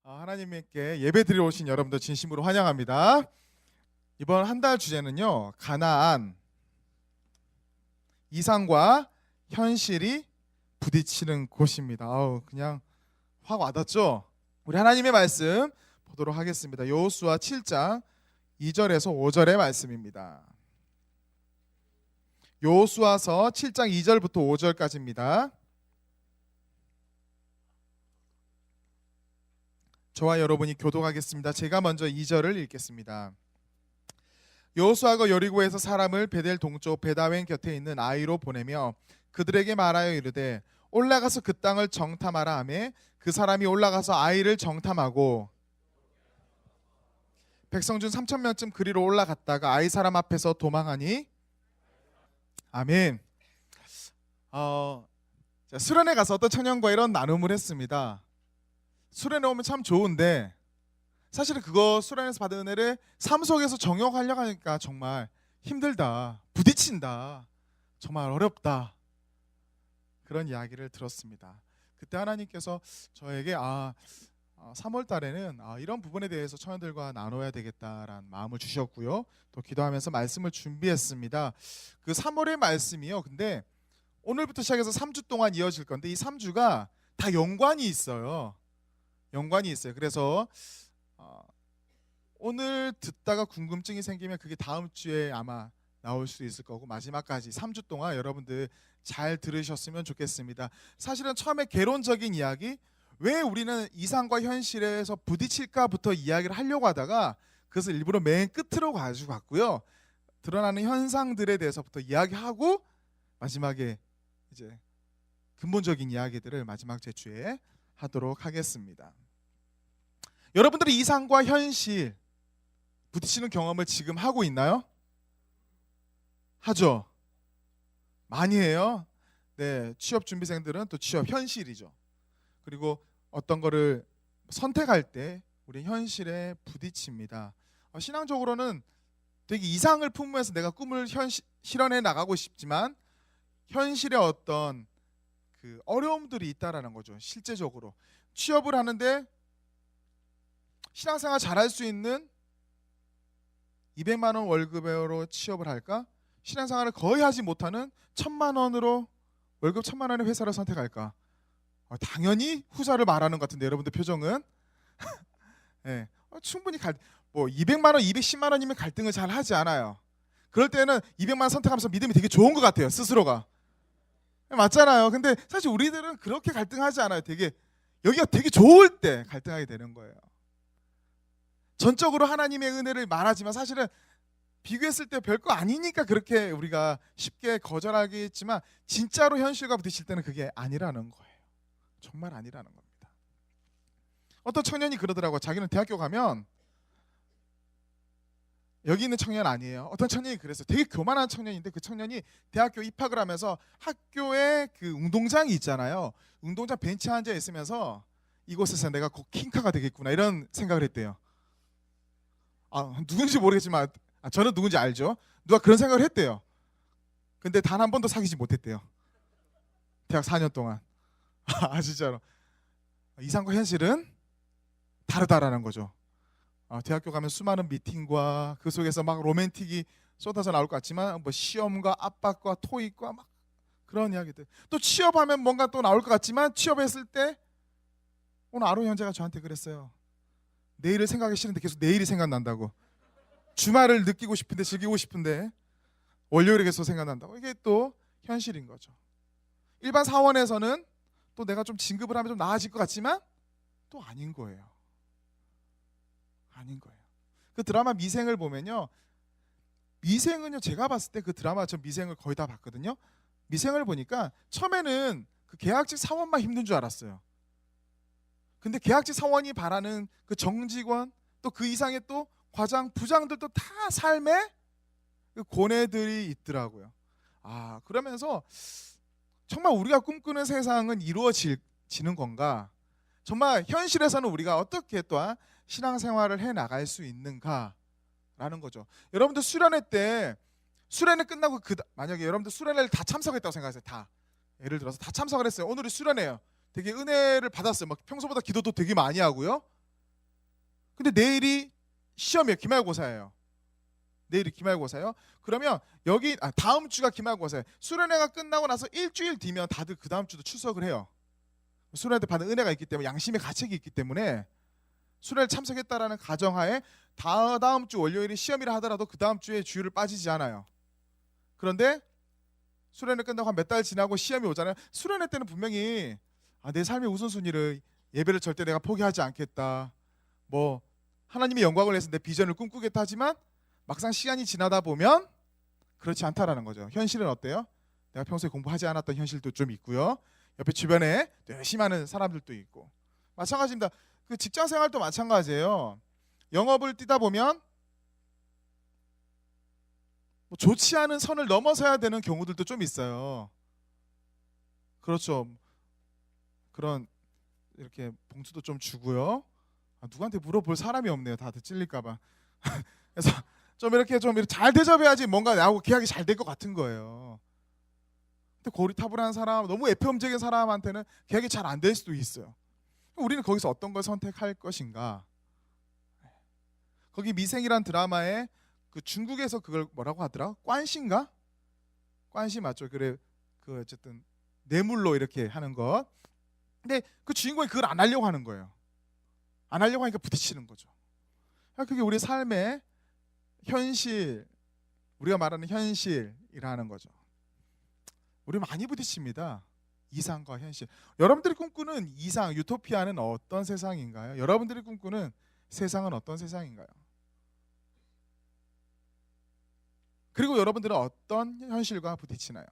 하나님께 예배드리러 오신 여러분들 진심으로 환영합니다. 이번 한 달 주제는요, 가나안. 이상과 현실이 부딪히는 곳입니다. 그냥 확 와닿죠? 우리 하나님의 말씀 보도록 하겠습니다. 여호수아 7장 2절에서 5절의 말씀입니다. 여호수아서 7장 2절부터 5절까지입니다. 저와 여러분이 교독하겠습니다. 제가 먼저 2절을 읽겠습니다. 여호수아가 여리고에서 사람을 베델 동쪽 베다웬 곁에 있는 아이로 보내며 그들에게 말하여 이르되 올라가서 그 땅을 정탐하라 하며 그 사람이 올라가서 아이를 정탐하고 백성 중 3,000명쯤 그리로 올라갔다가 아이 사람 앞에서 도망하니. 아멘. 수련회 가서 어떤 청년과 이런 나눔을 했습니다. 수련회 오면 참 좋은데 사실은 그거 수련회에서 받은 은혜를 삶 속에서 적용하려고 하니까 정말 힘들다, 부딪힌다, 정말 어렵다, 그런 이야기를 들었습니다. 그때 하나님께서 저에게 3월 달에는 이런 부분에 대해서 청년들과 나눠야 되겠다라는 마음을 주셨고요. 또 기도하면서 말씀을 준비했습니다. 그 3월의 말씀이요, 근데 오늘부터 시작해서 3주 동안 이어질 건데 이 3주가 다 연관이 있어요. 그래서 오늘 듣다가 궁금증이 생기면 그게 다음 주에 아마 나올 수 있을 거고 마지막까지 3주 동안 여러분들 잘 들으셨으면 좋겠습니다. 사실은 처음에 개론적인 이야기, 왜 우리는 이상과 현실에서 부딪힐까부터 이야기를 하려고 하다가 그것을 일부러 맨 끝으로 가지고 갔고요. 드러나는 현상들에 대해서부터 이야기하고 마지막에 이제 근본적인 이야기들을 마지막 제주에 하도록 하겠습니다. 여러분들이 이상과 현실 부딪히는 경험을 지금 하고 있나요? 하죠. 많이 해요. 네, 취업 준비생들은 또 취업 현실이죠. 그리고 어떤 거를 선택할 때 우리 현실에 부딪힙니다. 신앙적으로는 되게 이상을 품으면서 내가 꿈을 실현해 나가고 싶지만 현실에 어떤 그 어려움들이 있다라는 거죠. 실제적으로 취업을 하는데 신앙생활 잘할 수 있는 200만 원 월급으로 취업을 할까? 신앙생활을 거의 하지 못하는 1,000만 원으로 월급 1,000만 원의 회사를 선택할까? 당연히 후자를 말하는 것 같은데 여러분들 표정은 네, 충분히 200만 원, 210만 원이면 갈등을 잘 하지 않아요. 그럴 때는 200만 원 선택하면서 믿음이 되게 좋은 것 같아요, 스스로가. 맞잖아요. 근데 사실 우리들은 그렇게 갈등하지 않아요. 여기가 되게 좋을 때 갈등하게 되는 거예요. 전적으로 하나님의 은혜를 말하지만 사실은 비교했을 때 별거 아니니까 그렇게 우리가 쉽게 거절하겠지만 진짜로 현실과 부딪힐 때는 그게 아니라는 거예요. 정말 아니라는 겁니다. 어떤 청년이 그러더라고요. 자기는 대학교 가면, 여기 있는 청년 아니에요. 어떤 청년이 그랬어요. 되게 교만한 청년인데 그 청년이 대학교 입학을 하면서 학교에 그 운동장이 있잖아요. 운동장 벤치에 앉아 있으면서 이곳에서 내가 곧 킹카가 되겠구나 이런 생각을 했대요. 누군지 모르겠지만 저는 누군지 알죠. 누가 그런 생각을 했대요. 근데 단 한 번도 사귀지 못했대요. 대학 4년 동안. 진짜로. 이상과 현실은 다르다라는 거죠. 대학교 가면 수많은 미팅과 그 속에서 막 로맨틱이 쏟아져 나올 것 같지만 시험과 압박과 토익과 막 그런 이야기들. 또 취업하면 뭔가 또 나올 것 같지만 취업했을 때 오늘 아로 형제가 저한테 그랬어요. 내일을 생각하기 싫은데 계속 내일이 생각난다고. 주말을 느끼고 싶은데 즐기고 싶은데 월요일에 계속 생각난다고. 이게 또 현실인 거죠. 일반 사원에서는 또 내가 좀 진급을 하면 좀 나아질 것 같지만 또 아닌 거예요. 그 드라마 미생을 보면요, 미생은요, 제가 봤을 때 그 드라마, 저 미생을 거의 다 봤거든요. 미생을 보니까 처음에는 그 계약직 사원만 힘든 줄 알았어요. 근데 계약직 사원이 바라는 그 정직원, 또 그 이상의 또 과장, 부장들도 다 삶에 그 고뇌들이 있더라고요. 그러면서 정말 우리가 꿈꾸는 세상은 이루어지는 건가? 정말 현실에서는 우리가 어떻게 또한 신앙생활을 해 나갈 수 있는가라는 거죠. 여러분들 수련회 끝나고 만약에 여러분들 수련회를 다 참석했다고 생각하세요. 다. 예를 들어서 다 참석을 했어요. 오늘이 수련회예요. 되게 은혜를 받았어요. 막 평소보다 기도도 되게 많이 하고요. 근데 내일이 시험이에요. 기말고사예요. 내일이 기말고사예요. 그러면 여기 다음 주가 기말고사예요. 수련회가 끝나고 나서 일주일 뒤면 다들 그 다음 주도 출석을 해요. 수련회 때 받은 은혜가 있기 때문에, 양심의 가책이 있기 때문에 수련회 참석했다라는 가정하에 다음 주 월요일이 시험이라 하더라도 그 다음 주에 주일을 빠지지 않아요. 그런데 수련회 끝나고 한 몇 달 지나고 시험이 오잖아요. 수련회 때는 분명히 내 삶의 우선순위를, 예배를 절대 내가 포기하지 않겠다, 뭐 하나님의 영광을 위해서 내 비전을 꿈꾸겠다 하지만 막상 시간이 지나다 보면 그렇지 않다라는 거죠. 현실은 어때요? 내가 평소에 공부하지 않았던 현실도 좀 있고요. 옆에 주변에 또 열심히 하는 사람들도 있고. 마찬가지입니다. 그 직장 생활도 마찬가지예요. 영업을 뛰다 보면 뭐 좋지 않은 선을 넘어서야 되는 경우들도 좀 있어요. 그렇죠. 그런 이렇게 봉투도 좀 주고요. 누구한테 물어볼 사람이 없네요. 다들 찔릴까봐. 그래서 좀 이렇게 잘 대접해야지 뭔가 나하고 계약이 잘 될 것 같은 거예요. 근데 고리타분한 사람, 너무 애표험적인 사람한테는 계약이 잘 안 될 수도 있어요. 우리는 거기서 어떤 걸 선택할 것인가? 거기 미생이란 드라마에 그 중국에서 그걸 뭐라고 하더라? 관시인가? 관시 맞죠? 그래, 그 어쨌든 뇌물로 이렇게 하는 것. 근데 그 주인공이 그걸 안 하려고 하는 거예요. 안 하려고 하니까 부딪히는 거죠. 그게 우리 삶의 현실, 우리가 말하는 현실이라는 거죠. 우리 많이 부딪힙니다. 이상과 현실. 여러분들이 꿈꾸는 이상, 유토피아는 어떤 세상인가요? 여러분들이 꿈꾸는 세상은 어떤 세상인가요? 그리고 여러분들은 어떤 현실과 부딪히나요?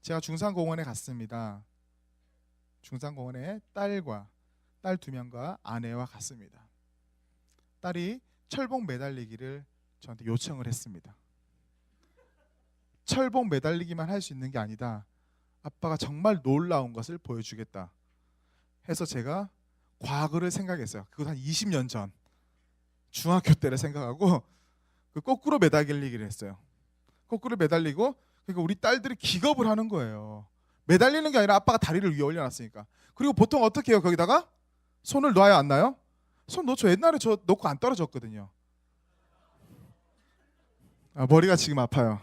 제가 중산공원에 갔습니다. 중산공원에 딸 2명과 아내와 갔습니다. 딸이 철봉 매달리기를 저한테 요청을 했습니다. 철봉 매달리기만 할 수 있는 게 아니다, 아빠가 정말 놀라운 것을 보여주겠다 해서 제가 과거를 생각했어요. 그것 한 20년 전 중학교 때를 생각하고 그 거꾸로 매달리기를 했어요. 거꾸로 매달리고, 그러니까 우리 딸들이 기겁을 하는 거예요. 매달리는 게 아니라 아빠가 다리를 위에 올려놨으니까. 그리고 보통 어떻게 해요? 거기다가 손을 놔야 안 나요? 손 놓죠. 옛날에 저 놓고 안 떨어졌거든요. 머리가 지금 아파요.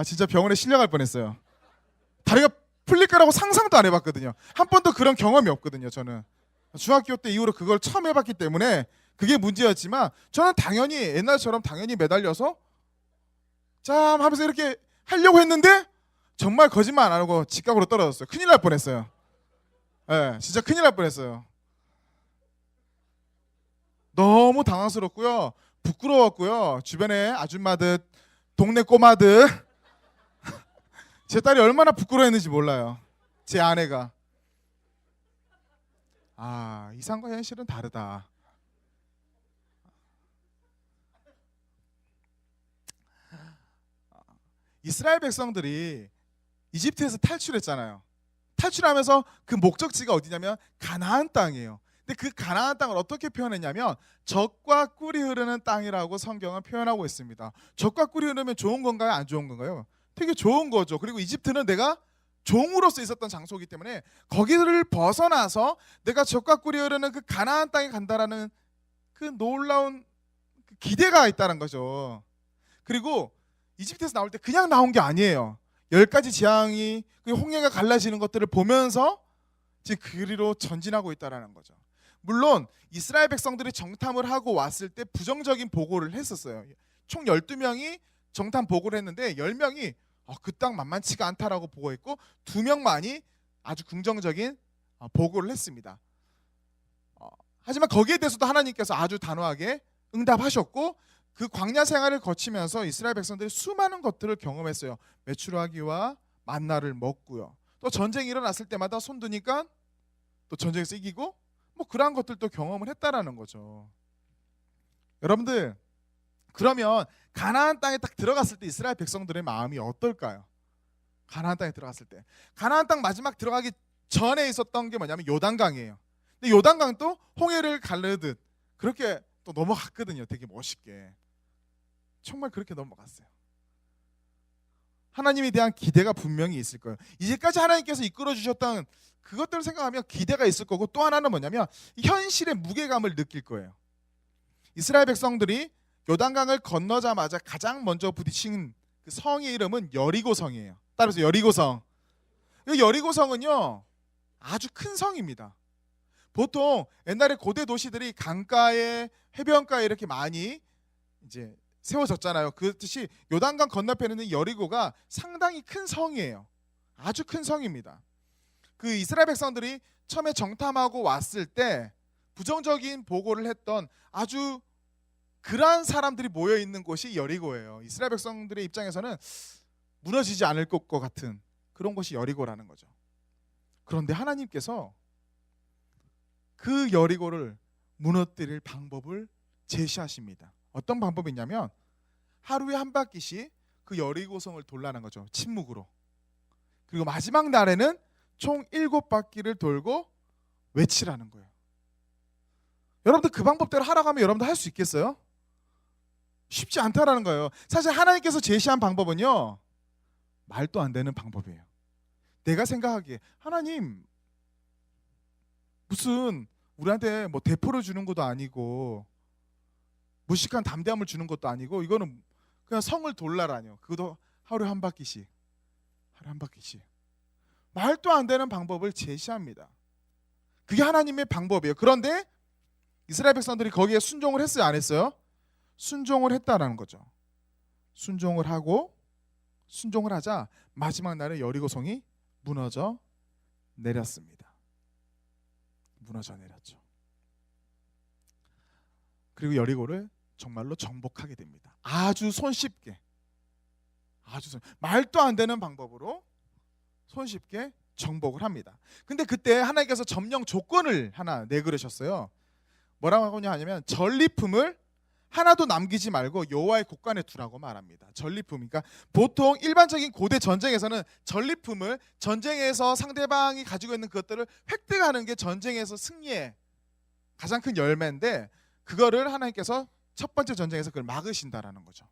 진짜 병원에 실려갈 뻔했어요. 다리가 풀릴 거라고 상상도 안 해봤거든요. 한 번도 그런 경험이 없거든요. 저는 중학교 때 이후로 그걸 처음 해봤기 때문에 그게 문제였지만, 저는 당연히 옛날처럼 당연히 매달려서 짬 하면서 이렇게 하려고 했는데 정말 거짓말 안 하고 직각으로 떨어졌어요. 큰일 날 뻔했어요. 진짜 큰일 날 뻔했어요. 너무 당황스럽고요, 부끄러웠고요. 주변에 아줌마들, 동네 꼬마들 제 딸이 얼마나 부끄러워했는지 몰라요. 제 아내가. 이상과 현실은 다르다. 이스라엘 백성들이 이집트에서 탈출했잖아요. 탈출하면서 그 목적지가 어디냐면 가나안 땅이에요. 근데 그 가나안 땅을 어떻게 표현했냐면 젖과 꿀이 흐르는 땅이라고 성경은 표현하고 있습니다. 젖과 꿀이 흐르면 좋은 건가요? 안 좋은 건가요? 되게 좋은 거죠. 그리고 이집트는 내가 종으로서 있었던 장소이기 때문에 거기를 벗어나서 내가 젖과 꿀이 흐르는 그 가나안 땅에 간다라는 그 놀라운 기대가 있다는 거죠. 그리고 이집트에서 나올 때 그냥 나온 게 아니에요. 10가지 재앙이, 그 홍해가 갈라지는 것들을 보면서 지금 그리로 전진하고 있다는 거죠. 물론 이스라엘 백성들이 정탐을 하고 왔을 때 부정적인 보고를 했었어요. 총 12명이 정탐 보고를 했는데 10명이 그 땅 만만치가 않다라고 보고했고 2명만이 아주 긍정적인 보고를 했습니다. 하지만 거기에 대해서도 하나님께서 아주 단호하게 응답하셨고, 그 광야 생활을 거치면서 이스라엘 백성들이 수많은 것들을 경험했어요. 메추라기와 만나를 먹고요. 또 전쟁이 일어났을 때마다 손드니까 또 전쟁에서 이기고, 뭐 그러한 것들도 경험을 했다라는 거죠. 여러분들, 그러면 가나안 땅에 딱 들어갔을 때 이스라엘 백성들의 마음이 어떨까요? 가나안 땅에 들어갔을 때, 가나안 땅 마지막 들어가기 전에 있었던 게 뭐냐면 요단강이에요. 근데 요단강 또 홍해를 가르듯 그렇게 또 넘어갔거든요. 되게 멋있게. 정말 그렇게 넘어갔어요. 하나님에 대한 기대가 분명히 있을 거예요. 이제까지 하나님께서 이끌어 주셨던 그것들을 생각하면 기대가 있을 거고, 또 하나는 뭐냐면 현실의 무게감을 느낄 거예요. 이스라엘 백성들이 요단강을 건너자마자 가장 먼저 부딪힌 그 성의 이름은 여리고성이에요. 따라서 여리고성. 이 여리고성은요 아주 큰 성입니다. 보통 옛날에 고대 도시들이 강가에 해변가에 이렇게 많이 이제 세워졌잖아요. 그렇듯이 요단강 건너편에 있는 여리고가 상당히 큰 성이에요. 아주 큰 성입니다. 그 이스라엘 백성들이 처음에 정탐하고 왔을 때 부정적인 보고를 했던 아주 그러한 사람들이 모여 있는 곳이 여리고예요. 이스라엘 백성들의 입장에서는 무너지지 않을 것 같은 그런 곳이 여리고라는 거죠. 그런데 하나님께서 그 여리고를 무너뜨릴 방법을 제시하십니다. 어떤 방법이냐면 하루에 한 바퀴씩 그 여리고성을 돌라는 거죠. 침묵으로. 그리고 마지막 날에는 총 7바퀴를 돌고 외치라는 거예요. 여러분들 그 방법대로 하라고 하면 여러분들 할 수 있겠어요? 쉽지 않다라는 거예요. 사실 하나님께서 제시한 방법은요 말도 안 되는 방법이에요. 내가 생각하기에 하나님 무슨 우리한테 뭐 대포를 주는 것도 아니고 무식한 담대함을 주는 것도 아니고 이거는 그냥 성을 돌라라뇨. 그것도 하루에 한 바퀴씩. 하루에 한 바퀴씩. 말도 안 되는 방법을 제시합니다. 그게 하나님의 방법이에요. 그런데 이스라엘 백성들이 거기에 순종을 했어요, 안 했어요? 순종을 했다라는 거죠. 순종을 하자 마지막 날에 여리고성이 무너져 내렸습니다. 무너져 내렸죠. 그리고 여리고를 정말로 정복하게 됩니다. 아주 손쉽게, 말도 안 되는 방법으로 손쉽게 정복을 합니다. 근데 그때 하나님께서 점령 조건을 하나 내걸으셨어요. 뭐라고 하냐면 전리품을 하나도 남기지 말고 여호와의 곳간에 두라고 말합니다. 전리품, 그러니까 보통 일반적인 고대 전쟁에서는 전리품을 전쟁에서 상대방이 가지고 있는 그것들을 획득하는 게 전쟁에서 승리의 가장 큰 열매인데, 그거를 하나님께서 첫 번째 전쟁에서 그걸 막으신다라는 거죠.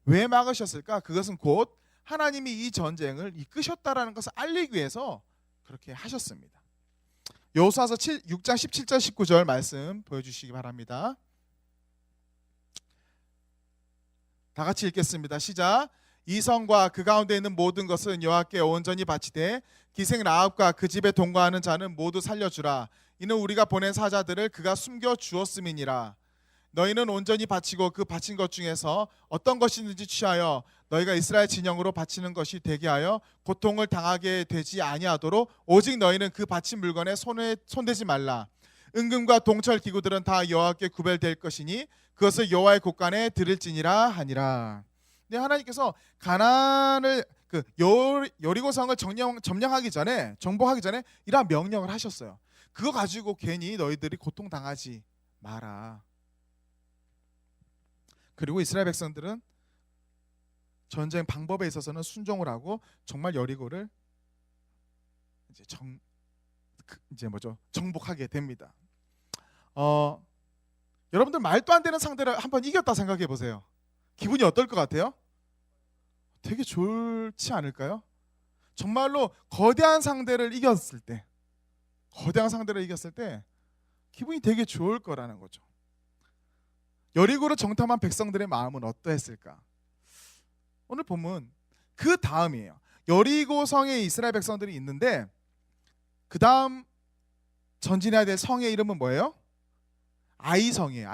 왜 막으셨을까? 그것은 곧 하나님이 이 전쟁을 이끄셨다라는 것을 알리기 위해서 그렇게 하셨습니다. 여호수아서 6장 17절 19절 말씀 보여주시기 바랍니다. 다 같이 읽겠습니다. 시작. 이 성과 그 가운데 있는 모든 것은 여호와께 온전히 바치되 기생 라합과 그 집에 동거하는 자는 모두 살려주라. 이는 우리가 보낸 사자들을 그가 숨겨 주었음이니라. 너희는 온전히 바치고 그 바친 것 중에서 어떤 것이든지 취하여 너희가 이스라엘 진영으로 바치는 것이 되게 하여 고통을 당하게 되지 아니하도록 오직 너희는 그 바친 물건에 손대지 말라. 은금과 동철 기구들은 다 여호와께 구별될 것이니 그것을 여호와의 곳간에 드릴지니라 하니라. 네, 하나님께서 가나안을 여리고성을 점령하기 전에, 정복하기 전에 이러한 명령을 하셨어요. 그거 가지고 괜히 너희들이 고통당하지 마라. 그리고 이스라엘 백성들은 전쟁 방법에 있어서는 순종을 하고 정말 여리고를 정복하게 됩니다. 여러분들 말도 안 되는 상대를 한번 이겼다 생각해 보세요. 기분이 어떨 것 같아요? 되게 좋지 않을까요? 정말로 거대한 상대를 이겼을 때 기분이 되게 좋을 거라는 거죠. 여리고를 정탐한 백성들의 마음은 어떠했을까? 오늘 보면 그 다음이에요. 여리고성에 이스라엘 백성들이 있는데 그 다음 전진해야 될 성의 이름은 뭐예요? 아이성이에요.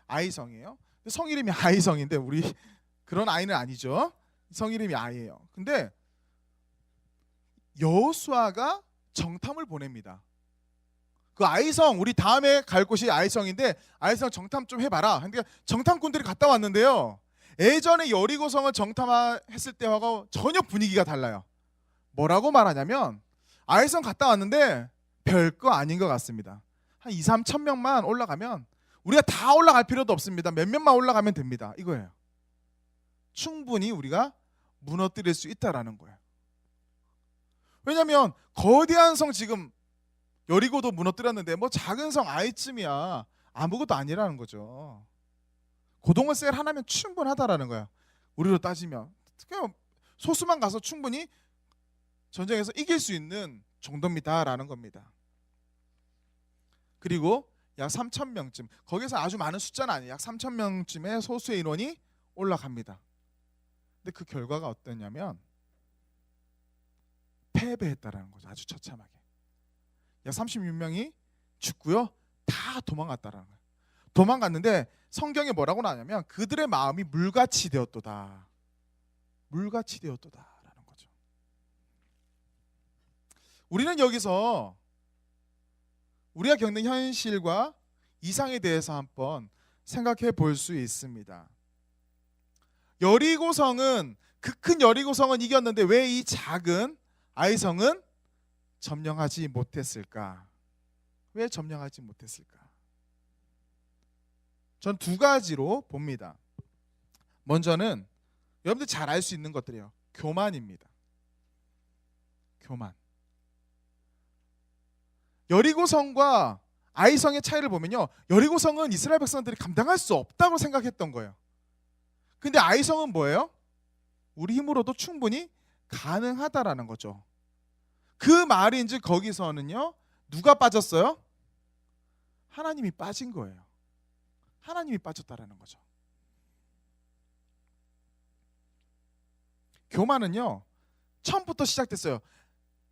아이성이에요. 성 이름이 아이성인데 우리 그런 아이는 아니죠. 성 이름이 아이예요. 근데 여호수아가 정탐을 보냅니다. 그 아이성, 우리 다음에 갈 곳이 아이성인데 아이성 정탐 좀 해봐라. 근데 정탐꾼들이 갔다 왔는데요, 예전에 여리고성을 정탐했을 때하고 전혀 분위기가 달라요. 뭐라고 말하냐면 아이성 갔다 왔는데 별거 아닌 것 같습니다. 한 2, 3천 명만 올라가면, 우리가 다 올라갈 필요도 없습니다. 몇 명만 올라가면 됩니다. 이거예요. 충분히 우리가 무너뜨릴 수 있다라는 거예요. 왜냐하면 거대한 성, 지금 여리고도 무너뜨렸는데 뭐 작은 성 아이쯤이야 아무것도 아니라는 거죠. 고동을 셀 하나면 충분하다라는 거야. 우리로 따지면 그냥 소수만 가서 충분히 전쟁에서 이길 수 있는 정도입니다라는 겁니다. 그리고 약 3,000명쯤, 거기서 아주 많은 숫자는 아니에요. 약 3,000명쯤의 소수의 인원이 올라갑니다. 근데 그 결과가 어떠냐면 패배했다라는 거죠. 아주 처참하게. 약 36명이 죽고요. 다 도망갔다라는 거예요. 도망갔는데 성경에 뭐라고 나오냐면 그들의 마음이 물같이 되었도다. 물같이 되었도다라는 거죠. 우리는 여기서 우리가 겪는 현실과 이상에 대해서 한번 생각해 볼 수 있습니다. 여리고성은, 그 큰 여리고성은 이겼는데 왜 이 작은 아이성은 점령하지 못했을까? 왜 점령하지 못했을까? 전 두 가지로 봅니다. 먼저는 여러분들 잘 알 수 있는 것들이에요. 교만입니다. 교만. 여리고성과 아이성의 차이를 보면요, 여리고성은 이스라엘 백성들이 감당할 수 없다고 생각했던 거예요. 근데 아이성은 뭐예요? 우리 힘으로도 충분히 가능하다라는 거죠. 그 말인즉 거기서는요, 누가 빠졌어요? 하나님이 빠진 거예요. 하나님이 빠졌다라는 거죠. 교만은요, 처음부터 시작됐어요.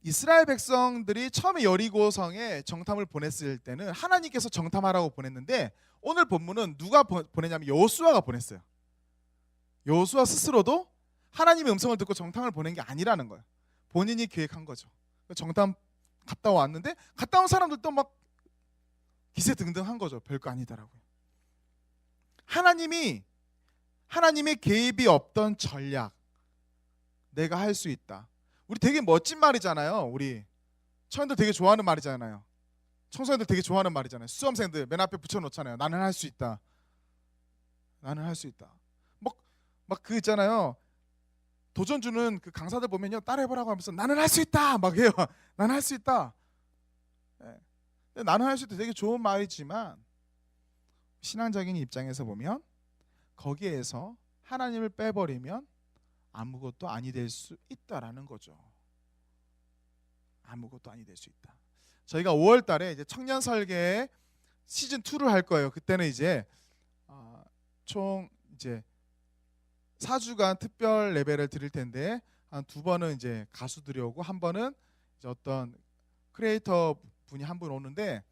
이스라엘 백성들이 처음에 여리고성에 정탐을 보냈을 때는 하나님께서 정탐하라고 보냈는데, 오늘 본문은 누가 보내냐면 여호수아가 보냈어요. 여호수아 스스로도 하나님의 음성을 듣고 정탐을 보낸 게 아니라는 거예요. 본인이 계획한 거죠. 정탐 갔다 왔는데 갔다 온 사람들도 막 기세등등한 거죠. 별거 아니다라고요. 하나님의 개입이 없던 전략, 내가 할 수 있다. 우리 되게 멋진 말이잖아요. 우리 청년들 되게 좋아하는 말이잖아요. 청소년들 되게 좋아하는 말이잖아요. 수험생들 맨 앞에 붙여놓잖아요. 나는 할 수 있다. 나는 할 수 있다. 막 그 있잖아요. 도전 주는 그 강사들 보면요, 따라해보라고 하면서 나는 할 수 있다 막 해요. 나는 할 수 있다. 네. 나는 할 수 있다 되게 좋은 말이지만 신앙적인 입장에서 보면 거기에서 하나님을 빼버리면 아무것도 아니 될 수 있다라는 거죠. 아무것도 아니 될 수 있다. 저희가 5월 달에 이제 청년 설계 시즌 2를 할 거예요. 그때는 이제 총 이제 4주간 특별 예배를 드릴 텐데, 한 2번은 이제 가수들이 오고 한 번은 이제 어떤 크리에이터 분이 한 분 오는데,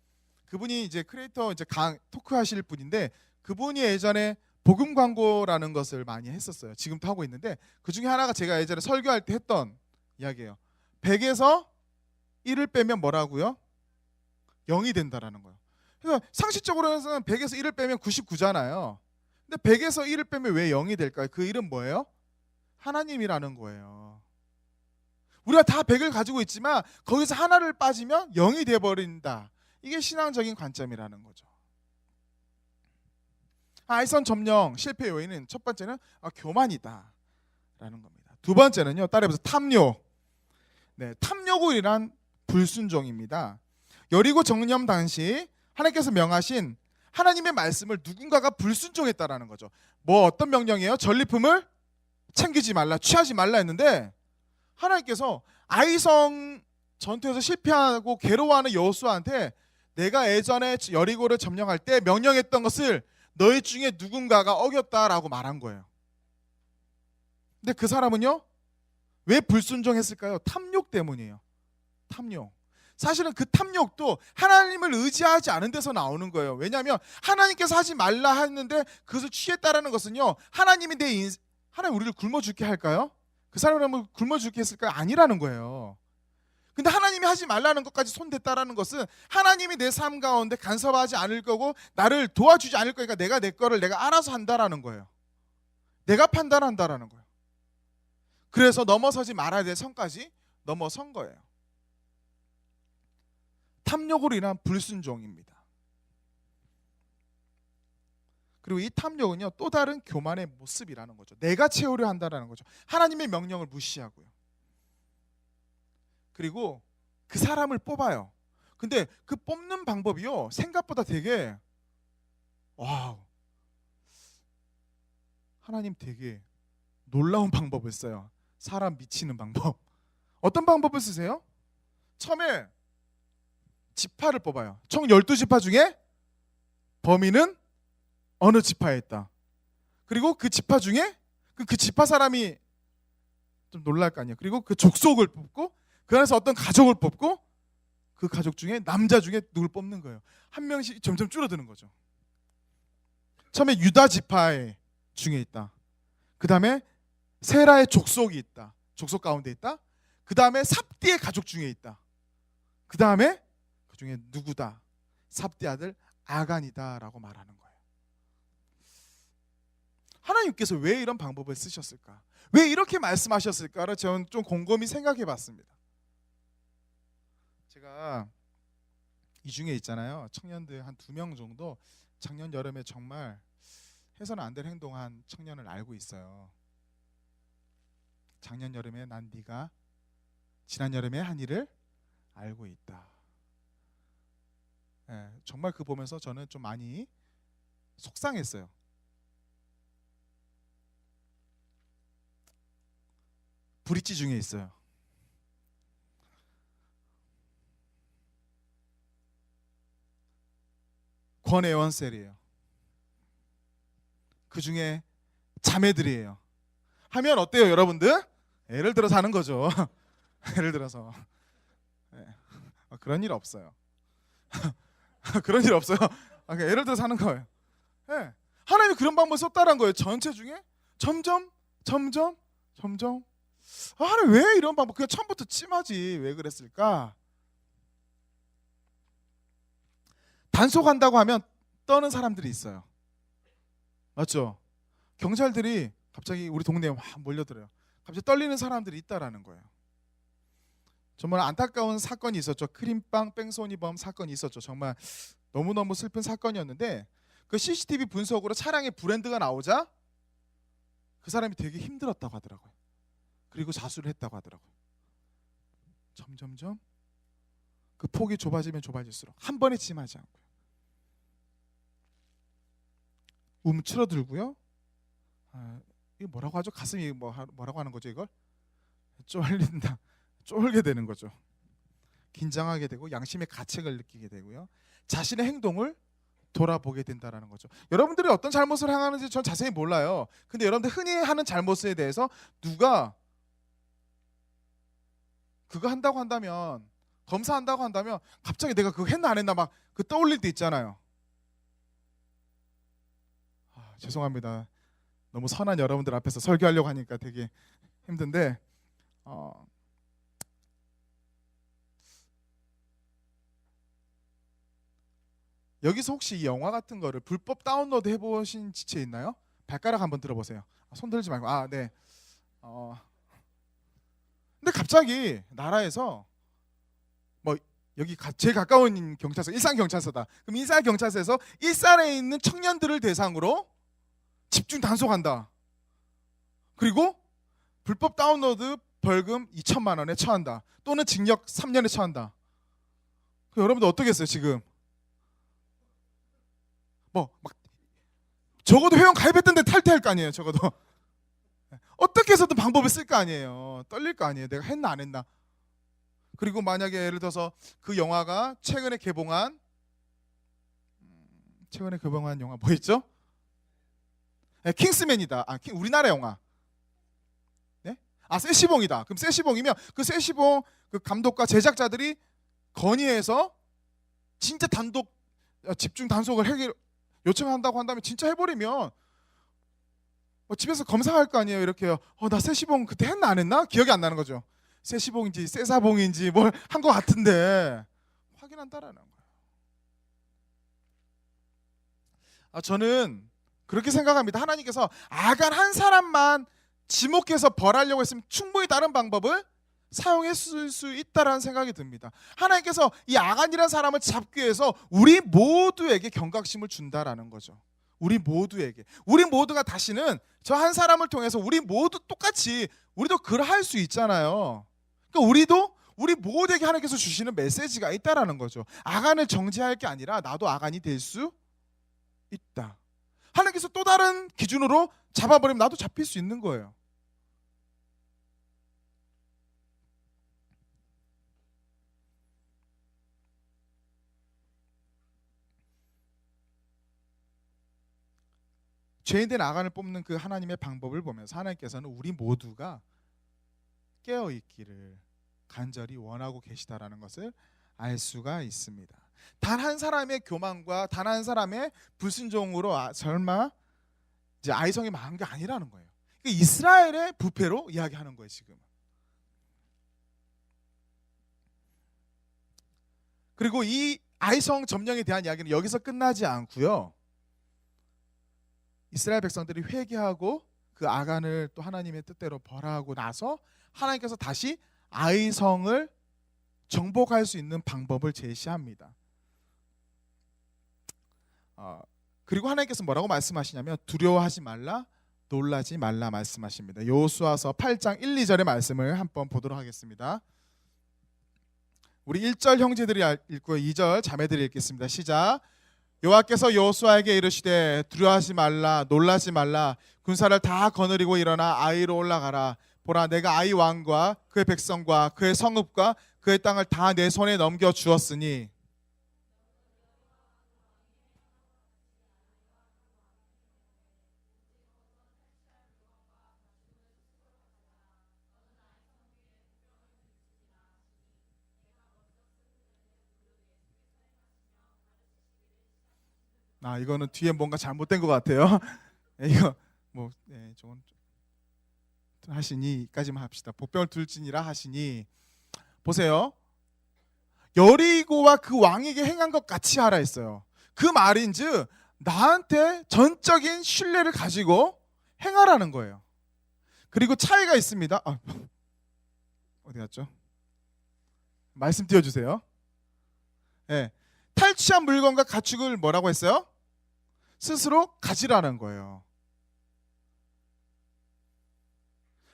그분이 이제 크리에이터 이제 토크 하실 분인데, 그분이 예전에 복음 광고라는 것을 많이 했었어요. 지금도 하고 있는데, 그 중에 하나가 제가 예전에 설교할 때 했던 이야기예요. 100에서 1을 빼면 뭐라고요? 0이 된다라는 거예요. 그래서 상식적으로는 100에서 1을 빼면 99잖아요. 근데 100에서 1을 빼면 왜 0이 될까요? 그 1은 뭐예요? 하나님이라는 거예요. 우리가 다 100을 가지고 있지만 거기서 하나를 빠지면 0이 돼버린다. 이게 신앙적인 관점이라는 거죠. 아이성 점령 실패 요인은 첫 번째는 교만이다 라는 겁니다. 두 번째는요, 따라해보세요. 탐욕. 네, 탐욕으로 인한 불순종입니다. 여리고 정령 당시 하나님께서 명하신 하나님의 말씀을 누군가가 불순종했다라는 거죠. 뭐 어떤 명령이에요? 전리품을 챙기지 말라, 취하지 말라 했는데, 하나님께서 아이성 전투에서 실패하고 괴로워하는 여호수아한테 내가 예전에 여리고를 점령할 때 명령했던 것을 너희 중에 누군가가 어겼다라고 말한 거예요. 근데 그 사람은요, 왜 불순종했을까요? 탐욕 때문이에요. 탐욕. 사실은 그 탐욕도 하나님을 의지하지 않은 데서 나오는 거예요. 왜냐하면 하나님께서 하지 말라 했는데 그것을 취했다라는 것은요, 하나님이 하나님 우리를 굶어 죽게 할까요? 그 사람을 굶어 죽게 했을까요? 아니라는 거예요. 근데 하나님이 하지 말라는 것까지 손댔다라는 것은 하나님이 내 삶 가운데 간섭하지 않을 거고 나를 도와주지 않을 거니까 내가 내 거를 내가 알아서 한다라는 거예요. 내가 판단한다라는 거예요. 그래서 넘어서지 말아야 될 선까지 넘어선 거예요. 탐욕으로 인한 불순종입니다. 그리고 이 탐욕은요, 또 다른 교만의 모습이라는 거죠. 내가 채우려 한다라는 거죠. 하나님의 명령을 무시하고요. 그리고 그 사람을 뽑아요. 근데 그 뽑는 방법이요, 생각보다 되게 와우, 하나님 되게 놀라운 방법을 써요. 사람 미치는 방법. 어떤 방법을 쓰세요? 처음에 지파를 뽑아요. 총 12지파 중에 범인은 어느 지파에 있다. 그리고 그 지파 중에 그 지파 사람이 좀 놀랄 거 아니에요. 그리고 그 족속을 뽑고 그 안에서 어떤 가족을 뽑고 그 가족 중에 남자 중에 누굴 뽑는 거예요. 한 명씩 점점 줄어드는 거죠. 처음에 유다 지파의 중에 있다. 그 다음에 세라의 족속이 있다. 족속 가운데 있다. 그 다음에 삽디의 가족 중에 있다. 그 다음에 그 중에 누구다? 삽디 아들 아간이다라고 말하는 거예요. 하나님께서 왜 이런 방법을 쓰셨을까? 왜 이렇게 말씀하셨을까를 저는 좀 곰곰이 생각해 봤습니다. 제가 이 중에 있잖아요. 청년들 한 2명 정도 작년 여름에 정말 해서는 안 될 행동한 청년을 알고 있어요. 작년 여름에 난 네가 지난 여름에 한 일을 알고 있다. 정말 그 보면서 저는 좀 많이 속상했어요. 브릿지 중에 있어요. 권혜원 셀이에요. 그 중에 자매들이에요. 하면 어때요, 여러분들? 예를 들어서 하는 거죠. 예를 들어서 그런 일 없어요. 그런 일 없어요. 예를 들어서 하는 거예요. 하나님이 그런 방법을 썼다는 거예요. 전체 중에 점점 하나님 왜 이런 방법? 그냥 처음부터 찜하지 왜 그랬을까? 단속한다고 하면 떠는 사람들이 있어요. 맞죠? 경찰들이 갑자기 우리 동네에 막 몰려들어요. 갑자기 떨리는 사람들이 있다라는 거예요. 정말 안타까운 사건이 있었죠. 크림빵 뺑소니범 사건이 있었죠. 정말 너무너무 슬픈 사건이었는데 그 CCTV 분석으로 차량의 브랜드가 나오자 그 사람이 되게 힘들었다고 하더라고요. 그리고 자수를 했다고 하더라고요. 점점점 그 폭이 좁아지면 좁아질수록 한 번에 침하지 않고요. 움츠러들고요. 이거 뭐라고 하죠? 가슴이 뭐라고 하는 거죠? 이걸 쫄린다, 쫄게 되는 거죠. 긴장하게 되고 양심의 가책을 느끼게 되고요. 자신의 행동을 돌아보게 된다라는 거죠. 여러분들이 어떤 잘못을 행하는지 전 자세히 몰라요. 근데 여러분들 흔히 하는 잘못에 대해서 누가 그거 한다고 한다면, 검사한다고 한다면 갑자기 내가 그거 했나 안 했나 막 그 떠올릴 때 있잖아요. 죄송합니다. 너무 선한 여러분들 앞에서 설교하려고 하니까 되게 힘든데 여기서 혹시 이 영화 같은 거를 불법 다운로드 해보신 지체 있나요? 발가락 한번 들어보세요. 손 들지 말고. 네. 근데 갑자기 나라에서 뭐 여기 제일 가까운 경찰서 일산경찰서다. 그럼 일산경찰서에서 일산에 있는 청년들을 대상으로 집중 단속한다. 그리고 불법 다운로드 벌금 2천만 원에 처한다. 또는 징역 3년에 처한다. 여러분들 어떻겠어요 지금? 막 적어도 회원 가입했던데 탈퇴할 거 아니에요. 적어도 어떻게 해서든 방법을 쓸 거 아니에요. 떨릴 거 아니에요. 내가 했나 안 했나. 그리고 만약에 예를 들어서 그 영화가 최근에 개봉한 영화 뭐 있죠? 킹스맨이다. 우리나라 영화. 네? 세시봉이다. 그럼 세시봉이면 그 세시봉 그 감독과 제작자들이 건의해서 진짜 단독 집중 단속을 요청한다고 한다면 진짜 해버리면 집에서 검사할 거 아니에요. 이렇게요. 나 세시봉 그때 했나 안 했나? 기억이 안 나는 거죠. 세시봉인지 세사봉인지 뭘 한 거 같은데 확인한다라는 거예요. 저는 그렇게 생각합니다. 하나님께서 아간 한 사람만 지목해서 벌하려고 했으면 충분히 다른 방법을 사용했을 수 있다라는 생각이 듭니다. 하나님께서 이 아간이라는 사람을 잡기 위해서 우리 모두에게 경각심을 준다라는 거죠. 우리 모두가 다시는 저 한 사람을 통해서 우리 모두 똑같이 우리도 그럴 수 있잖아요. 그러니까 우리 모두에게 하나님께서 주시는 메시지가 있다라는 거죠. 아간을 정죄할 게 아니라 나도 아간이 될 수 있다. 하나님께서 또 다른 기준으로 잡아버리면 나도 잡힐 수 있는 거예요. 죄인된 아간을 뽑는 그 하나님의 방법을 보면서 하나님께서는 우리 모두가 깨어 있기를 간절히 원하고 계시다라는 것을 알 수가 있습니다. 단 한 사람의 교만과 단 한 사람의 불순종으로 설마 이제 아이성이 망한 게 아니라는 거예요. 이스라엘의 부패로 이야기하는 거예요, 지금. 그리고 이 아이성 점령에 대한 이야기는 여기서 끝나지 않고요. 이스라엘 백성들이 회개하고 그 아간을 또 하나님의 뜻대로 벌하고 나서 하나님께서 다시 아이성을 정복할 수 있는 방법을 제시합니다. 그리고 하나님께서 뭐라고 말씀하시냐면 두려워하지 말라, 놀라지 말라 말씀하십니다. 여호수아서 8장 1, 2절의 말씀을 한번 보도록 하겠습니다. 우리 1절 형제들이 읽고요, 2절 자매들이 읽겠습니다. 시작. 여호와께서 여호수아에게 이르시되 두려워하지 말라, 놀라지 말라, 군사를 다 거느리고 일어나 아이로 올라가라. 보라, 내가 아이 왕과 그의 백성과 그의 성읍과 그의 땅을 다 내 손에 넘겨 주었으니. 이거는 뒤에 뭔가 잘못된 것 같아요. 이거 뭐 저건 하시니까지만 합시다. 보병을 둘지니라 하시니. 보세요. 여리고와 그 왕에게 행한 것 같이 하라 했어요. 그 말인즉 나한테 전적인 신뢰를 가지고 행하라는 거예요. 그리고 차이가 있습니다. 어디 갔죠? 말씀 띄워주세요. 네. 탈취한 물건과 가축을 뭐라고 했어요? 스스로 가지라는 거예요.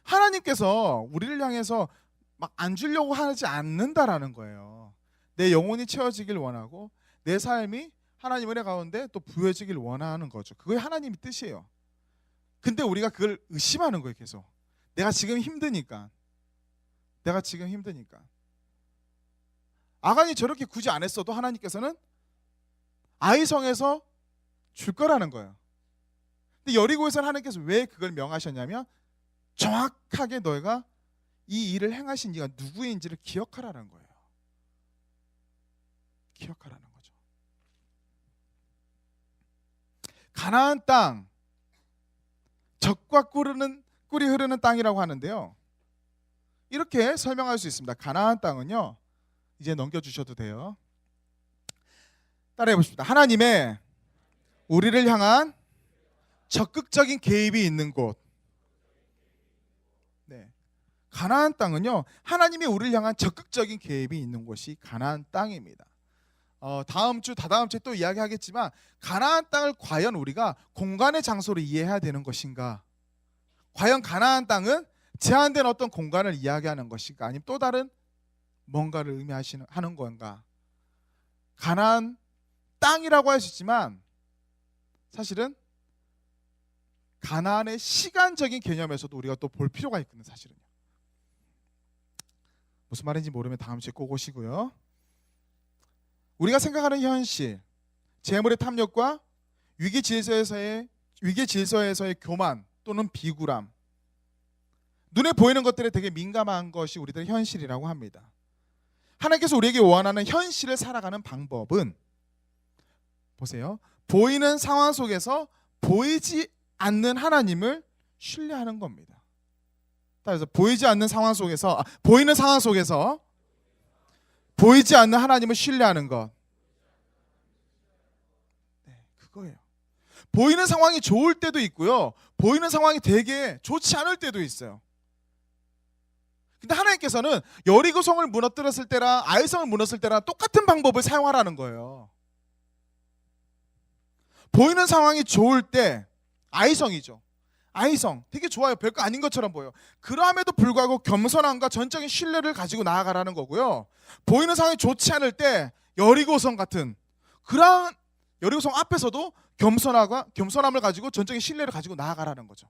하나님께서 우리를 향해서 막 안 주려고 하지 않는다라는 거예요. 내 영혼이 채워지길 원하고 내 삶이 하나님 은혜 가운데 또 부여지길 원하는 거죠. 그게 하나님의 뜻이에요. 근데 우리가 그걸 의심하는 거예요. 계속 내가 지금 힘드니까. 아간이 저렇게 굳이 안 했어도 하나님께서는 아이성에서 줄 거라는 거예요. 근데 여리고에서는 하나님께서 왜 그걸 명하셨냐면 정확하게 너희가 이 일을 행하신 이가 누구인지를 기억하라는 거예요. 기억하라는 거죠. 가나안 땅, 젖과 꿀이 흐르는 땅이라고 하는데요. 이렇게 설명할 수 있습니다. 가나안 땅은요, 이제 넘겨주셔도 돼요. 따라해 보십시다. 하나님의 우리를 향한 적극적인 개입이 있는 곳. 네. 가나안 땅은요, 하나님이 우리를 향한 적극적인 개입이 있는 곳이 가나안 땅입니다. 다음 주, 다다음 주에 또 이야기하겠지만 가나안 땅을 과연 우리가 공간의 장소로 이해해야 되는 것인가? 과연 가나안 땅은 제한된 어떤 공간을 이야기하는 것인가? 아니면 또 다른 뭔가를 의미하는 건가? 가나안 땅이라고 할 수 있지만 사실은 가나안의 시간적인 개념에서도 우리가 또 볼 필요가 있거든요. 사실은요. 무슨 말인지 모르면 다음 주에 꼭 오시고요. 우리가 생각하는 현실, 재물의 탐욕과 위기 질서에서의 교만 또는 비굴함, 눈에 보이는 것들에 되게 민감한 것이 우리들의 현실이라고 합니다. 하나님께서 우리에게 원하는 현실을 살아가는 방법은 보세요. 보이는 상황 속에서 보이지 않는 하나님을 신뢰하는 겁니다. 따라서 보이지 않는 상황 속에서 보이는 상황 속에서 보이지 않는 하나님을 신뢰하는 것. 네, 그거예요. 보이는 상황이 좋을 때도 있고요. 보이는 상황이 되게 좋지 않을 때도 있어요. 근데 하나님께서는 여리고성을 무너뜨렸을 때랑 아이성을 무너뜨렸을 때랑 똑같은 방법을 사용하라는 거예요. 보이는 상황이 좋을 때 아이성이죠. 아이성 되게 좋아요. 별거 아닌 것처럼 보여요. 그럼에도 불구하고 겸손함과 전적인 신뢰를 가지고 나아가라는 거고요. 보이는 상황이 좋지 않을 때 여리고성 같은 그런 여리고성 앞에서도 겸손함을 가지고 전적인 신뢰를 가지고 나아가라는 거죠.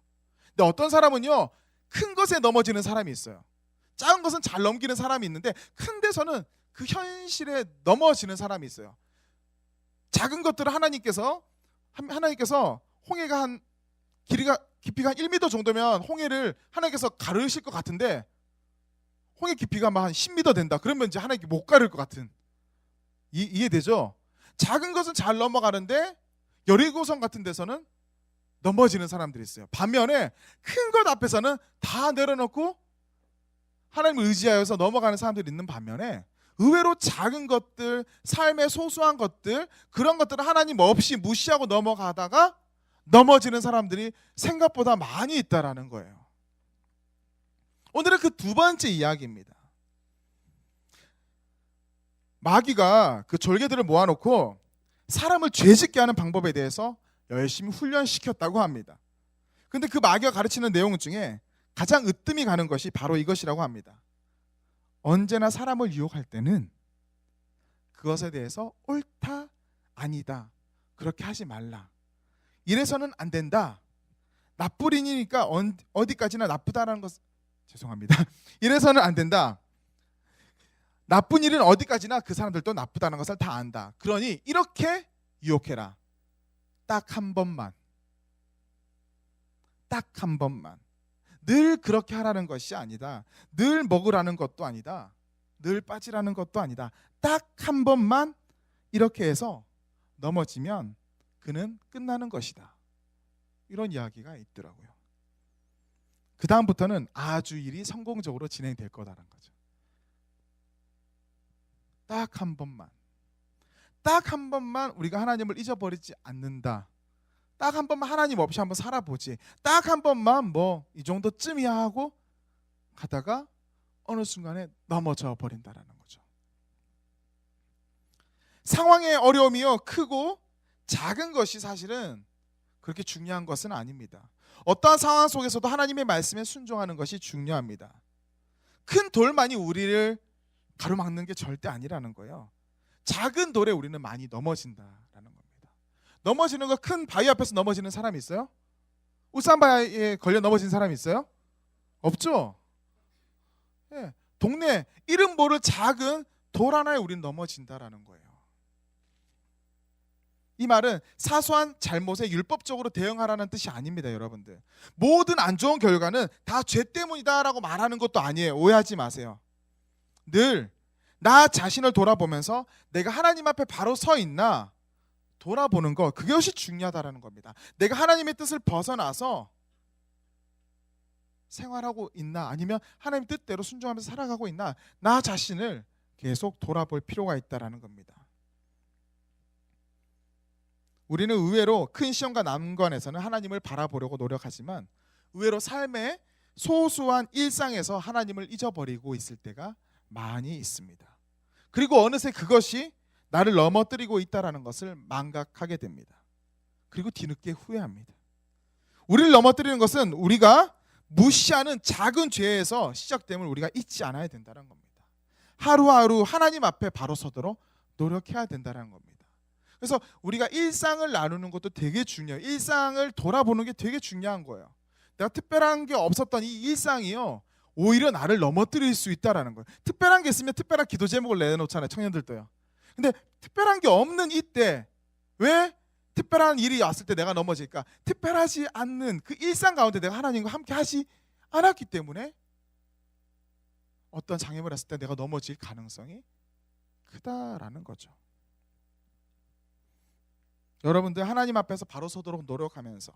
근데 어떤 사람은요, 큰 것에 넘어지는 사람이 있어요. 작은 것은 잘 넘기는 사람이 있는데 큰 데서는 그 현실에 넘어지는 사람이 있어요. 작은 것들을 하나님께서 홍해가 한 깊이가 한 1m 정도면 홍해를 하나님께서 가르실 것 같은데 홍해 깊이가 막 한 10m 된다. 그러면 이제 하나님께 못 가를 것 같은. 이해되죠? 작은 것은 잘 넘어가는데 여리고성 같은 데서는 넘어지는 사람들이 있어요. 반면에 큰 것 앞에서는 다 내려놓고 하나님을 의지하여서 넘어가는 사람들이 있는 반면에 의외로 작은 것들, 삶의 소소한 것들, 그런 것들을 하나님 없이 무시하고 넘어가다가 넘어지는 사람들이 생각보다 많이 있다라는 거예요. 오늘은 그 두 번째 이야기입니다. 마귀가 그 졸개들을 모아놓고 사람을 죄짓게 하는 방법에 대해서 열심히 훈련시켰다고 합니다. 근데 그 마귀가 가르치는 내용 중에 가장 으뜸이 가는 것이 바로 이것이라고 합니다. 언제나 사람을 유혹할 때는 그것에 대해서 옳다, 아니다, 그렇게 하지 말라, 이래서는 안 된다, 나쁘리니까 어디까지나 나쁘다라는 것, 죄송합니다, 이래서는 안 된다, 나쁜 일은 어디까지나 그 사람들도 나쁘다는 것을 다 안다, 그러니 이렇게 유혹해라, 딱 한 번만, 딱 한 번만. 늘 그렇게 하라는 것이 아니다. 늘 먹으라는 것도 아니다. 늘 빠지라는 것도 아니다. 딱 한 번만 이렇게 해서 넘어지면 그는 끝나는 것이다. 이런 이야기가 있더라고요. 그 다음부터는 아주 일이 성공적으로 진행될 거다라는 거죠. 딱 한 번만. 딱 한 번만 우리가 하나님을 잊어버리지 않는다. 딱 한 번만 하나님 없이 한번 살아보지. 딱 한 번만 뭐 이 정도쯤이야 하고 가다가 어느 순간에 넘어져 버린다라는 거죠. 상황의 어려움이요, 크고 작은 것이 사실은 그렇게 중요한 것은 아닙니다. 어떠한 상황 속에서도 하나님의 말씀에 순종하는 것이 중요합니다. 큰 돌만이 우리를 가로막는 게 절대 아니라는 거예요. 작은 돌에 우리는 많이 넘어진다라는 겁니다. 넘어지는 거, 큰 바위 앞에서 넘어지는 사람이 있어요? 울산 바위에 걸려 넘어진 사람이 있어요? 없죠? 예, 동네 이름 모를 작은 돌 하나에 우리는 넘어진다라는 거예요. 이 말은 사소한 잘못에 율법적으로 대응하라는 뜻이 아닙니다, 여러분들. 모든 안 좋은 결과는 다 죄 때문이다라고 말하는 것도 아니에요. 오해하지 마세요. 늘 나 자신을 돌아보면서 내가 하나님 앞에 바로 서 있나 돌아보는 것, 그것이 중요하다라는 겁니다. 내가 하나님의 뜻을 벗어나서 생활하고 있나, 아니면 하나님 뜻대로 순종하면서 살아가고 있나, 나 자신을 계속 돌아볼 필요가 있다라는 겁니다. 우리는 의외로 큰 시험과 난관에서는 하나님을 바라보려고 노력하지만 의외로 삶의 소소한 일상에서 하나님을 잊어버리고 있을 때가 많이 있습니다. 그리고 어느새 그것이 나를 넘어뜨리고 있다는 것을 망각하게 됩니다. 그리고 뒤늦게 후회합니다. 우리를 넘어뜨리는 것은 우리가 무시하는 작은 죄에서 시작됨을 우리가 잊지 않아야 된다는 겁니다. 하루하루 하나님 앞에 바로 서도록 노력해야 된다는 겁니다. 그래서 우리가 일상을 나누는 것도 되게 중요해요. 일상을 돌아보는 게 되게 중요한 거예요. 내가 특별한 게 없었던 이 일상이요, 오히려 나를 넘어뜨릴 수 있다라는 거예요. 특별한 게 있으면 특별한 기도 제목을 내놓잖아요, 청년들도요. 근데 특별한 게 없는 이때 왜 특별한 일이 왔을 때 내가 넘어질까? 특별하지 않는 그 일상 가운데 내가 하나님과 함께 하지 않았기 때문에 어떤 장애물이 왔을 때 내가 넘어질 가능성이 크다라는 거죠. 여러분들 하나님 앞에서 바로 서도록 노력하면서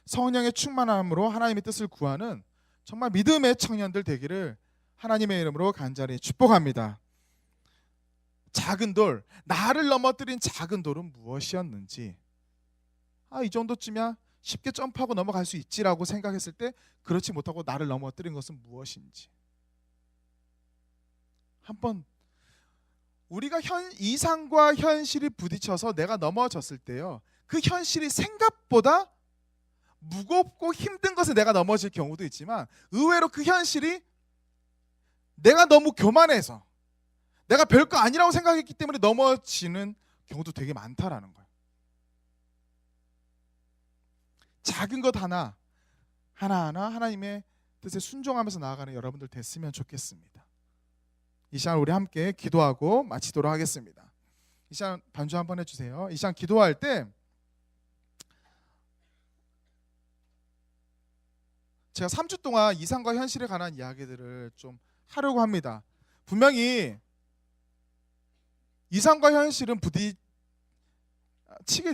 성령의 충만함으로 하나님의 뜻을 구하는 정말 믿음의 청년들 되기를 하나님의 이름으로 간절히 축복합니다. 작은 돌, 나를 넘어뜨린 작은 돌은 무엇이었는지, 이 정도쯤이야 쉽게 점프하고 넘어갈 수 있지라고 생각했을 때 그렇지 못하고 나를 넘어뜨린 것은 무엇인지 한번 우리가 이상과 현실이 부딪혀서 내가 넘어졌을 때요, 그 현실이 생각보다 무겁고 힘든 것에 내가 넘어질 경우도 있지만 의외로 그 현실이 내가 너무 교만해서 내가 별거 아니라고 생각했기 때문에 넘어지는 경우도 되게 많다라는 거예요. 작은 것 하나하나 하나님의 뜻에 순종하면서 나아가는 여러분들 됐으면 좋겠습니다. 이 시간 우리 함께 기도하고 마치도록 하겠습니다. 이 시간 반주 한번 해주세요. 이 시간 기도할 때 제가 3주 동안 이상과 현실에 관한 이야기들을 좀 하려고 합니다. 분명히 이상과 현실은 부딪히게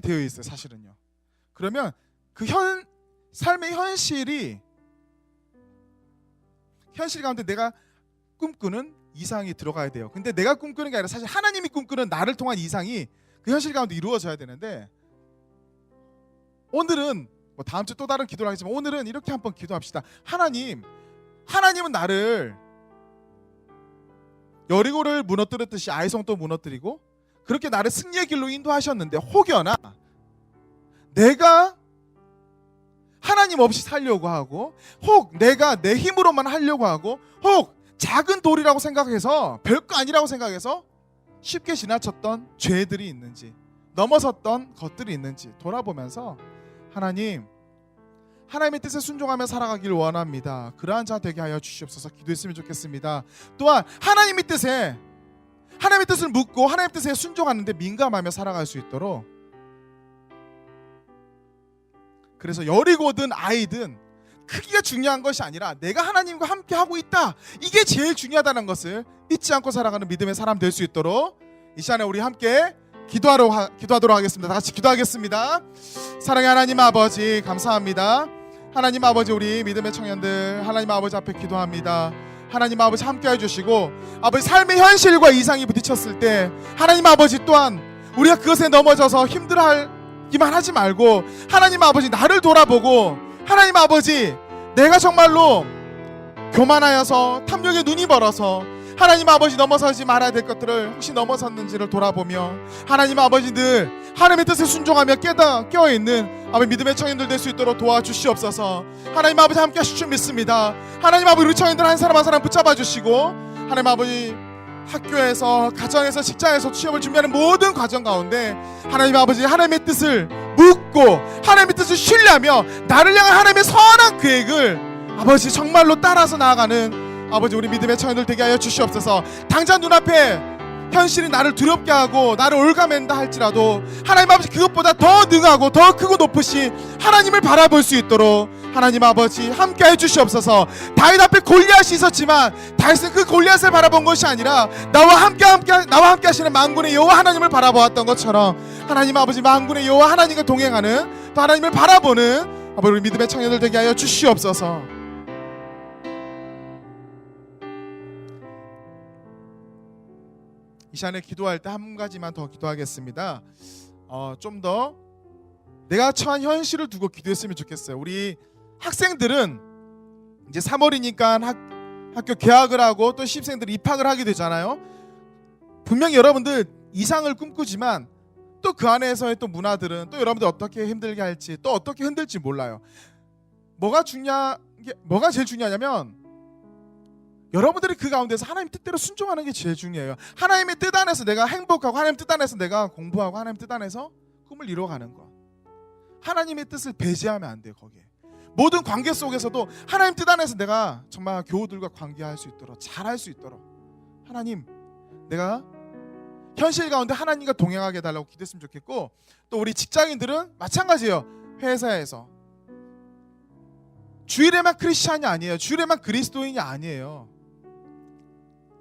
되어 있어요, 사실은요. 그러면 그 삶의 현실 가운데 내가 꿈꾸는 이상이 들어가야 돼요. 근데 내가 꿈꾸는 게 아니라 사실 하나님이 꿈꾸는 나를 통한 이상이 그 현실 가운데 이루어져야 되는데, 오늘은 다음 주 또 다른 기도를 하겠지만 오늘은 이렇게 한번 기도합시다. 하나님은 나를 여리고를 무너뜨렸듯이 아이성도 무너뜨리고 그렇게 나를 승리의 길로 인도하셨는데, 혹여나 내가 하나님 없이 살려고 하고, 혹 내가 내 힘으로만 하려고 하고, 혹 작은 돌이라고 생각해서 별거 아니라고 생각해서 쉽게 지나쳤던 죄들이 있는지, 넘어섰던 것들이 있는지 돌아보면서 하나님의 뜻에 순종하며 살아가길 원합니다. 그러한 자 되게 하여 주시옵소서 기도했으면 좋겠습니다. 또한 하나님의 뜻을 묻고 하나님의 뜻에 순종하는데 민감하며 살아갈 수 있도록, 그래서 여리고든 아이든 크기가 중요한 것이 아니라 내가 하나님과 함께 하고 있다, 이게 제일 중요하다는 것을 잊지 않고 살아가는 믿음의 사람 될 수 있도록 이 시간에 우리 함께 기도하도록 하겠습니다. 다 같이 기도하겠습니다. 사랑의 하나님 아버지, 감사합니다. 하나님 아버지, 우리 믿음의 청년들 하나님 아버지 앞에 기도합니다. 하나님 아버지 함께 해주시고, 아버지 삶의 현실과 이상이 부딪혔을 때 하나님 아버지 또한 우리가 그것에 넘어져서 힘들어하기만 하지 말고, 하나님 아버지 나를 돌아보고, 하나님 아버지 내가 정말로 교만하여서 탐욕에 눈이 멀어서 하나님 아버지 넘어서지 말아야 될 것들을 혹시 넘어섰는지를 돌아보며, 하나님 아버지 늘 하나님의 뜻에 순종하며 깨어있는 아버지 믿음의 청년들 될 수 있도록 도와주시옵소서. 하나님 아버지 함께 하실 줄 믿습니다. 하나님 아버지 우리 청년들 한 사람 한 사람 붙잡아 주시고, 하나님 아버지 학교에서, 가정에서, 직장에서 취업을 준비하는 모든 과정 가운데 하나님 아버지 하나님의 뜻을 묻고 하나님의 뜻을 신뢰하며 나를 향한 하나님의 선한 계획을 아버지 정말로 따라서 나아가는 아버지 우리 믿음의 청년들 되게 하여 주시옵소서. 당장 눈앞에 현실이 나를 두렵게 하고 나를 올가맨다 할지라도 하나님 아버지 그것보다 더 능하고 더 크고 높으신 하나님을 바라볼 수 있도록 하나님 아버지 함께 해주시옵소서. 다윗 앞에 골리앗이 있었지만 다윗은 그 골리앗을 바라본 것이 아니라 나와 함께 하시는 만군의 여호와 하나님을 바라보았던 것처럼, 하나님 아버지 만군의 여호와 하나님과 동행하는, 또 하나님을 바라보는 아버지 우리 믿음의 청년들 되게 하여 주시옵소서. 이 시간에 기도할 때 한 가지만 더 기도하겠습니다. 좀 더 내가 처한 현실을 두고 기도했으면 좋겠어요. 우리 학생들은 이제 3월이니까 학교 개학을 하고 또 신입생들이 입학을 하게 되잖아요. 분명히 여러분들 이상을 꿈꾸지만 또 그 안에서의 또 문화들은 또 여러분들 어떻게 힘들게 할지, 또 어떻게 흔들지 몰라요. 뭐가 제일 중요하냐면 여러분들이 그 가운데서 하나님 뜻대로 순종하는 게 제일 중요해요. 하나님의 뜻 안에서 내가 행복하고, 하나님 뜻 안에서 내가 공부하고, 하나님 뜻 안에서 꿈을 이루어가는 것. 하나님의 뜻을 배제하면 안 돼요. 거기에 모든 관계 속에서도 하나님 뜻 안에서 내가 정말 교우들과 관계할 수 있도록, 잘할 수 있도록 하나님, 내가 현실 가운데 하나님과 동행하게 해달라고 기도했으면 좋겠고, 또 우리 직장인들은 마찬가지예요. 회사에서 주일에만 크리스찬이 아니에요. 주일에만 그리스도인이 아니에요.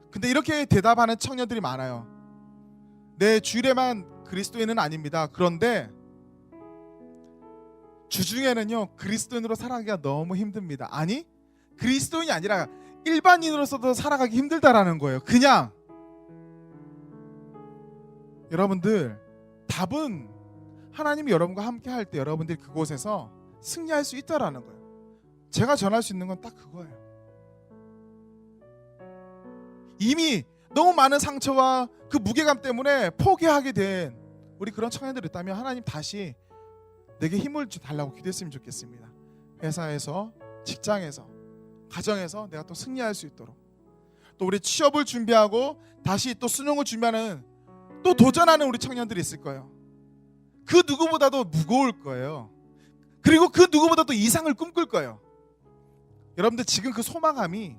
근데 이렇게 대답하는 청년들이 많아요. 네, 주일에만 그리스도인은 아닙니다. 그런데 주중에는요 그리스도인으로 살아가기가 너무 힘듭니다. 아니, 그리스도인이 아니라 일반인으로서도 살아가기 힘들다라는 거예요. 그냥 여러분들, 답은 하나님이 여러분과 함께 할 때 여러분들이 그곳에서 승리할 수 있다라는 거예요. 제가 전할 수 있는 건 딱 그거예요. 이미 너무 많은 상처와 그 무게감 때문에 포기하게 된 우리 그런 청년들이 있다면 하나님 다시 내게 힘을 달라고 기도했으면 좋겠습니다. 회사에서, 직장에서, 가정에서 내가 또 승리할 수 있도록, 또 우리 취업을 준비하고 다시 또 수능을 준비하는, 또 도전하는 우리 청년들이 있을 거예요. 그 누구보다도 무거울 거예요. 그리고 그 누구보다도 이상을 꿈꿀 거예요. 여러분들 지금 그 소망함이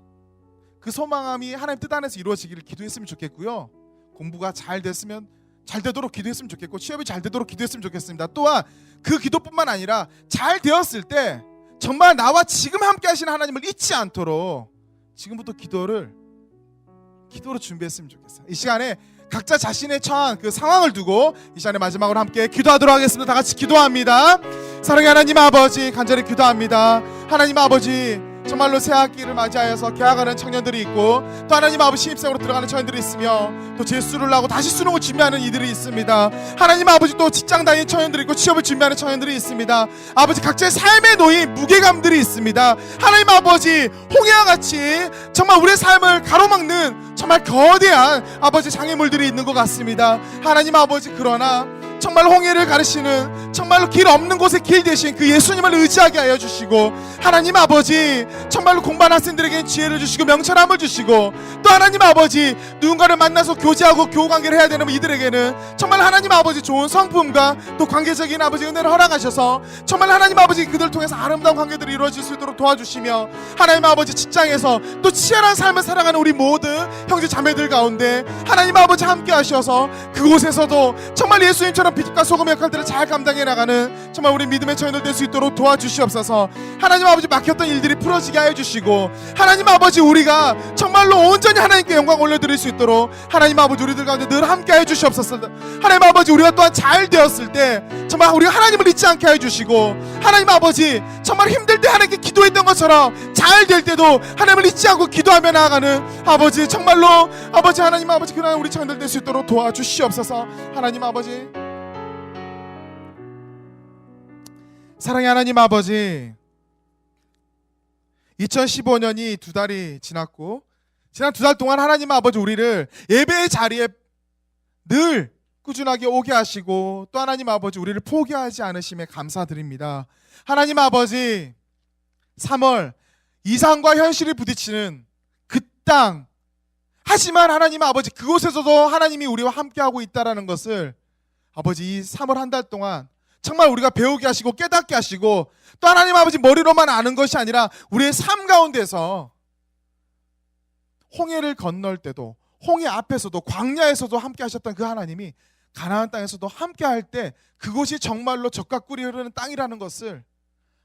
하나님 뜻 안에서 이루어지기를 기도했으면 좋겠고요. 공부가 잘 되도록 기도했으면 좋겠고, 취업이 잘 되도록 기도했으면 좋겠습니다. 또한 그 기도뿐만 아니라 잘 되었을 때 정말 나와 지금 함께 하시는 하나님을 잊지 않도록 지금부터 기도로 준비했으면 좋겠어요. 이 시간에 각자 자신의 처한 그 상황을 두고 이 시간에 마지막으로 함께 기도하도록 하겠습니다. 다 같이 기도합니다. 사랑의 하나님 아버지, 간절히 기도합니다. 하나님 아버지, 정말로 새 학기를 맞이하여서 개학하는 청년들이 있고, 또 하나님 아버지 신입생으로 들어가는 청년들이 있으며, 또 재수를 하고 다시 수능을 준비하는 이들이 있습니다. 하나님 아버지, 또 직장 다니는 청년들이 있고 취업을 준비하는 청년들이 있습니다. 아버지, 각자의 삶에 놓인 무게감들이 있습니다. 하나님 아버지, 홍해와 같이 정말 우리의 삶을 가로막는 정말 거대한 아버지 장애물들이 있는 것 같습니다. 하나님 아버지, 그러나 정말 홍해를 가르시는 정말로 길 없는 곳에 길 대신 그 예수님을 의지하게 하여 주시고, 하나님 아버지 정말로 공부하는 학생들에게 지혜를 주시고 명철함을 주시고, 또 하나님 아버지 누군가를 만나서 교제하고 교우관계를 해야 되는 이들에게는 정말 하나님 아버지 좋은 성품과 또 관계적인 아버지 은혜를 허락하셔서 정말 하나님 아버지 그들을 통해서 아름다운 관계들이 이루어질 수 있도록 도와주시며, 하나님 아버지 직장에서 또 치열한 삶을 살아가는 우리 모든 형제 자매들 가운데 하나님 아버지 함께 하셔서 그곳에서도 정말 예수님처럼 빛과 소금의 역할들을 잘 감당해 나가는 정말 우리 믿음의 청년들 될 수 있도록 도와주시옵소서. 하나님 아버지 막혔던 일들이 풀어지게 하여 주시고, 하나님 아버지 우리가 정말로 온전히 하나님께 영광 올려드릴 수 있도록 하나님 아버지 우리들 가운데 늘 함께 하여 주시옵소서. 하나님 아버지 우리가 또한 잘 되었을 때 정말 우리가 하나님을 잊지 않게 하여 주시고, 하나님 아버지 정말 힘들 때 하나님께 기도했던 것처럼 잘 될 때도 하나님을 잊지 않고 기도하며 나아가는 아버지, 정말로 아버지 하나님 아버지 그러한 우리 청년들 될 수 있도록 도와주시옵소서. 하나님 아버지, 사랑의 하나님 아버지, 2015년이 2달이 지났고, 지난 2달 동안 하나님 아버지 우리를 예배의 자리에 늘 꾸준하게 오게 하시고, 또 하나님 아버지 우리를 포기하지 않으심에 감사드립니다. 하나님 아버지, 3월 이상과 현실이 부딪히는 그 땅, 하지만 하나님 아버지 그곳에서도 하나님이 우리와 함께하고 있다라는 것을 아버지 이 3월 한 달 동안 정말 우리가 배우게 하시고 깨닫게 하시고, 또 하나님 아버지 머리로만 아는 것이 아니라 우리의 삶 가운데서 홍해를 건널 때도, 홍해 앞에서도, 광야에서도 함께 하셨던 그 하나님이 가나안 땅에서도 함께 할 때 그곳이 정말로 젖과 꿀이 흐르는 땅이라는 것을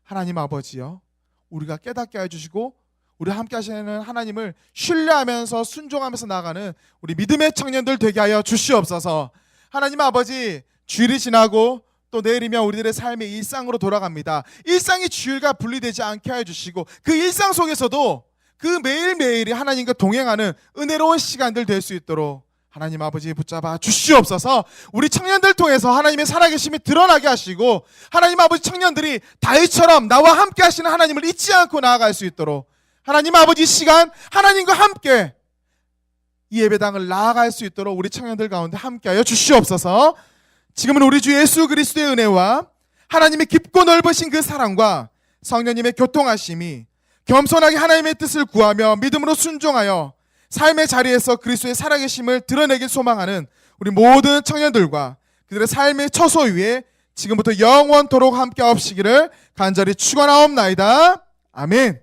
하나님 아버지요 우리가 깨닫게 해주시고, 우리 함께 하시는 하나님을 신뢰하면서 순종하면서 나아가는 우리 믿음의 청년들 되게 하여 주시옵소서. 하나님 아버지, 주일이 지나고 또 내일이면 우리들의 삶의 일상으로 돌아갑니다. 일상이 주일과 분리되지 않게 하여 주시고, 그 일상 속에서도 그 매일매일이 하나님과 동행하는 은혜로운 시간들 될 수 있도록 하나님 아버지 붙잡아 주시옵소서. 우리 청년들 통해서 하나님의 살아계심이 드러나게 하시고, 하나님 아버지 청년들이 다윗처럼 나와 함께 하시는 하나님을 잊지 않고 나아갈 수 있도록 하나님 아버지 이 시간 하나님과 함께 이 예배당을 나아갈 수 있도록 우리 청년들 가운데 함께하여 주시옵소서. 지금은 우리 주 예수 그리스도의 은혜와 하나님의 깊고 넓으신 그 사랑과 성령님의 교통하심이 겸손하게 하나님의 뜻을 구하며 믿음으로 순종하여 삶의 자리에서 그리스도의 살아계심을 드러내길 소망하는 우리 모든 청년들과 그들의 삶의 처소 위에 지금부터 영원토록 함께 하옵시기를 간절히 축원하옵나이다. 아멘.